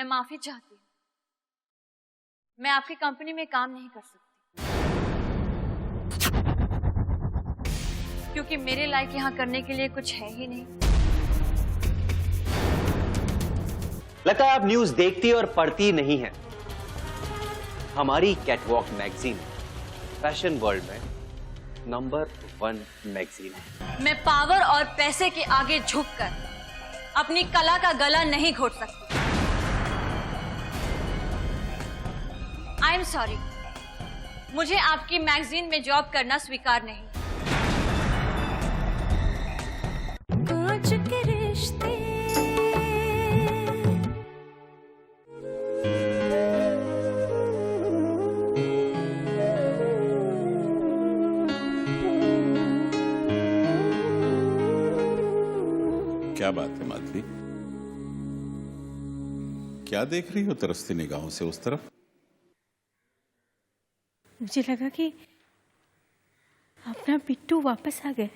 माफी चाहती हूँ। मैं आपकी कंपनी में काम नहीं कर सकती क्योंकि मेरे लायक यहाँ करने के लिए कुछ है ही नहीं। लगता है आप न्यूज देखती और पढ़ती नहीं है। हमारी कैटवॉक मैगजीन फैशन वर्ल्ड में नंबर 1 मैगजीन है। मैं पावर और पैसे के आगे झुककर अपनी कला का गला नहीं घोट सकती। आई एम सॉरी, मुझे आपकी मैगजीन में जॉब करना स्वीकार नहीं। कांच के रिश्ते क्या बात है माधवी, क्या देख रही हो तरसती निगाहों से उस तरफ? मुझे लगा कि अपना बिट्टू वापस आ गए।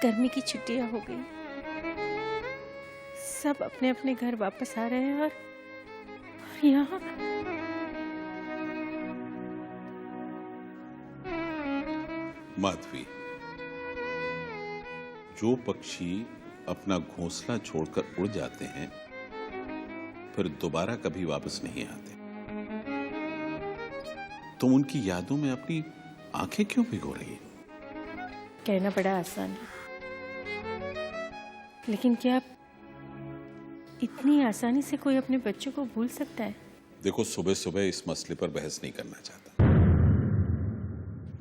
गर्मी की छुट्टियां हो गई, सब अपने अपने घर वापस आ रहे हैं और यहाँ माधवी, जो पक्षी अपना घोंसला छोड़कर उड़ जाते हैं फिर दोबारा कभी वापस नहीं आते। तुम उनकी यादों में अपनी आंखें क्यों भिगो रही है? कहना बड़ा आसान है, लेकिन क्या इतनी आसानी से कोई अपने बच्चों को भूल सकता है? देखो, सुबह सुबह इस मसले पर बहस नहीं करना चाहता।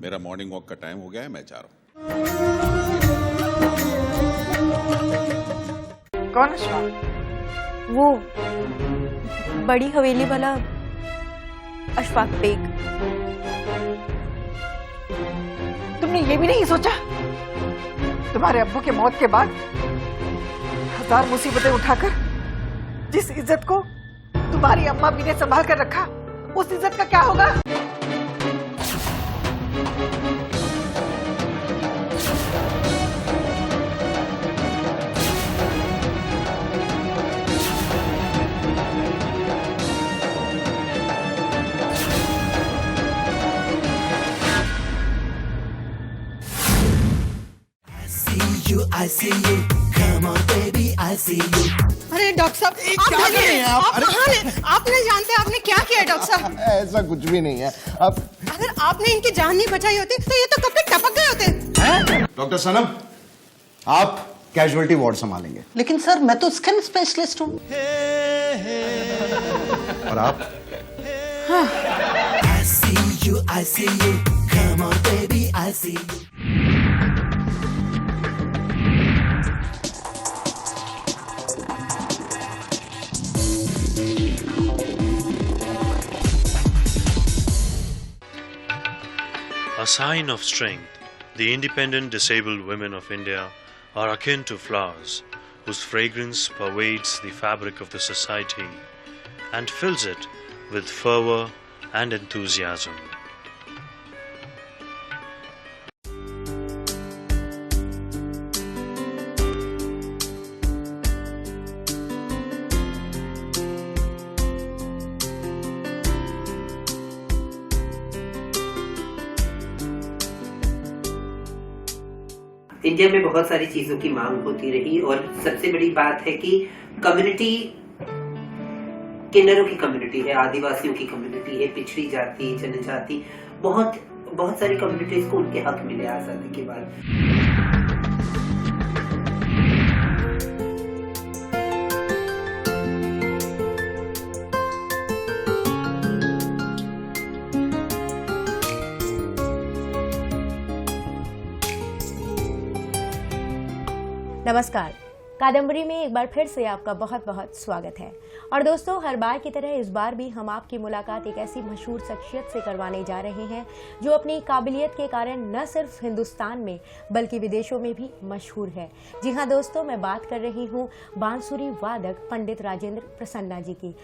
मेरा मॉर्निंग वॉक का टाइम हो गया है, मैं जा रहा हूं। कौन अशफाक? वो बड़ी हवेली वाला अशफाक बेग। तुमने ये भी नहीं सोचा तुम्हारे अब्बू के मौत के बाद 1000 मुसीबतें उठाकर जिस इज्जत को तुम्हारी अम्मा भी ने संभाल कर रखा, उस इज्जत का क्या होगा? I see you, come on baby, I see you. अरे डॉक्टर साहब, आप नहीं जानते आपने क्या किया डॉक्टर साहब? ऐसा कुछ भी नहीं है। अब अगर आपने इनकी जान नहीं बचाई होती तो ये तो कब तक टपक गए होते। डॉक्टर सनम, आप कैजुअलिटी वार्ड संभालेंगे। लेकिन सर, मैं तो स्किन स्पेशलिस्ट हूँ। और आप? I see you, come on baby, I see you. A sign of strength, the independent disabled women of India are akin to flowers whose fragrance pervades the fabric of the society and fills it with fervor and enthusiasm. India में बहुत सारी चीजों की मांग होती रही और सबसे बड़ी बात है कि कम्युनिटी किन्नरों की कम्युनिटी है, आदिवासियों की कम्युनिटी है, पिछड़ी जाति, जनजाति, बहुत सारी कम्युनिटीज को उनके हक मिले आजादी के बाद। नमस्कार, कादम्बरी में एक बार फिर से आपका बहुत बहुत स्वागत है। और दोस्तों, हर बार की तरह इस बार भी हम आपकी मुलाकात एक ऐसी मशहूर शख्सियत से करवाने जा रहे हैं जो अपनी काबिलियत के कारण न सिर्फ हिंदुस्तान में बल्कि विदेशों में भी मशहूर है। जी हाँ दोस्तों, मैं बात कर रही हूँ बांसुरी वादक पंडित राजेंद्र प्रसन्ना जी की।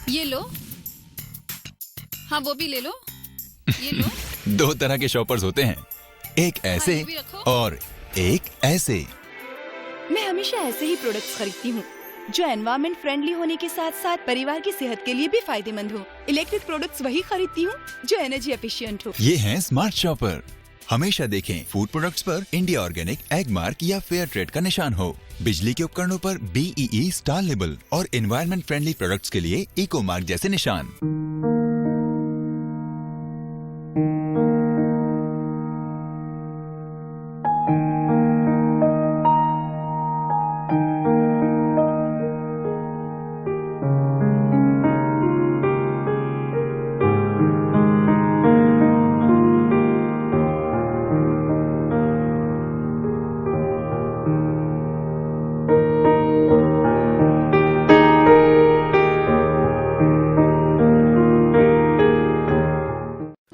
ये लो। हाँ वो भी ले लो, ये लो। 2 तरह के शॉपर्स होते हैं, एक ऐसे ये भी रखो। और एक ऐसे। मैं हमेशा ऐसे ही प्रोडक्ट्स खरीदती हूँ जो एनवायरमेंट फ्रेंडली होने के साथ साथ परिवार की सेहत के लिए भी फायदेमंद हो। इलेक्ट्रिक प्रोडक्ट्स वही खरीदती हूँ जो एनर्जी एफिशिएंट हो। ये हैं स्मार्ट शॉपर। हमेशा देखें फूड प्रोडक्ट्स पर इंडिया ऑर्गेनिक, एग मार्क या फेयर ट्रेड का निशान हो। बिजली के उपकरणों पर BEE स्टार लेबल और एनवायरमेंट फ्रेंडली प्रोडक्ट्स के लिए इको मार्क जैसे निशान।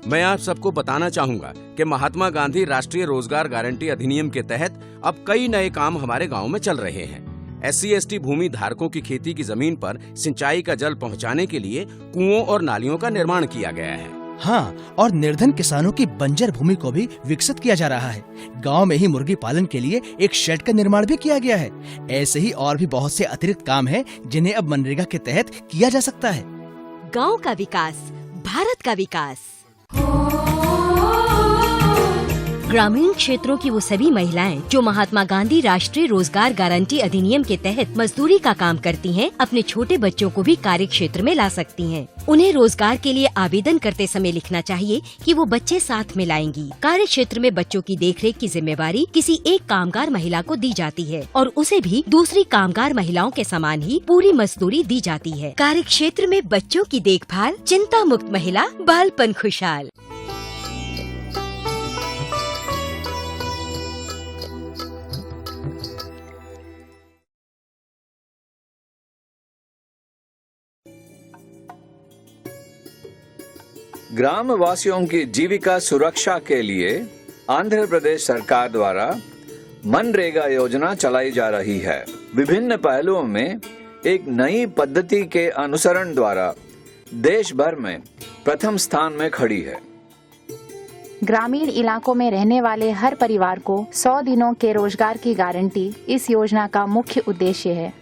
मैं आप सबको बताना चाहूंगा कि महात्मा गांधी राष्ट्रीय रोजगार गारंटी अधिनियम के तहत अब कई नए काम हमारे गांव में चल रहे हैं। SC/ST भूमि धारकों की खेती की जमीन पर सिंचाई का जल पहुंचाने के लिए कुओं और नालियों का निर्माण किया गया है। हाँ, और निर्धन किसानों की बंजर भूमि को भी विकसित किया जा रहा है। गांव में ही मुर्गी पालन के लिए एक शेड का निर्माण भी किया गया है। ऐसे ही और भी बहुत से अतिरिक्त काम हैं जिन्हें अब मनरेगा के तहत किया जा सकता है। गांव का विकास, भारत का विकास। ग्रामीण क्षेत्रों की वो सभी महिलाएं जो महात्मा गांधी राष्ट्रीय रोजगार गारंटी अधिनियम के तहत मजदूरी का काम करती हैं, अपने छोटे बच्चों को भी कार्य क्षेत्र में ला सकती हैं। उन्हें रोजगार के लिए आवेदन करते समय लिखना चाहिए कि वो बच्चे साथ में लाएंगी। कार्य क्षेत्र में बच्चों की देखरेख की जिम्मेवारी किसी एक कामगार महिला को दी जाती है और उसे भी दूसरी कामगार महिलाओं के समान ही पूरी मजदूरी दी जाती है। कार्य क्षेत्र में बच्चों की देखभाल, चिंता मुक्त महिला, बालपन खुशहाल। ग्राम वासियों की जीविका सुरक्षा के लिए आंध्र प्रदेश सरकार द्वारा मनरेगा योजना चलाई जा रही है। विभिन्न पहलुओं में एक नई पद्धति के अनुसरण द्वारा देश भर में प्रथम स्थान में खड़ी है। ग्रामीण इलाकों में रहने वाले हर परिवार को 100 दिनों के रोजगार की गारंटी इस योजना का मुख्य उद्देश्य है।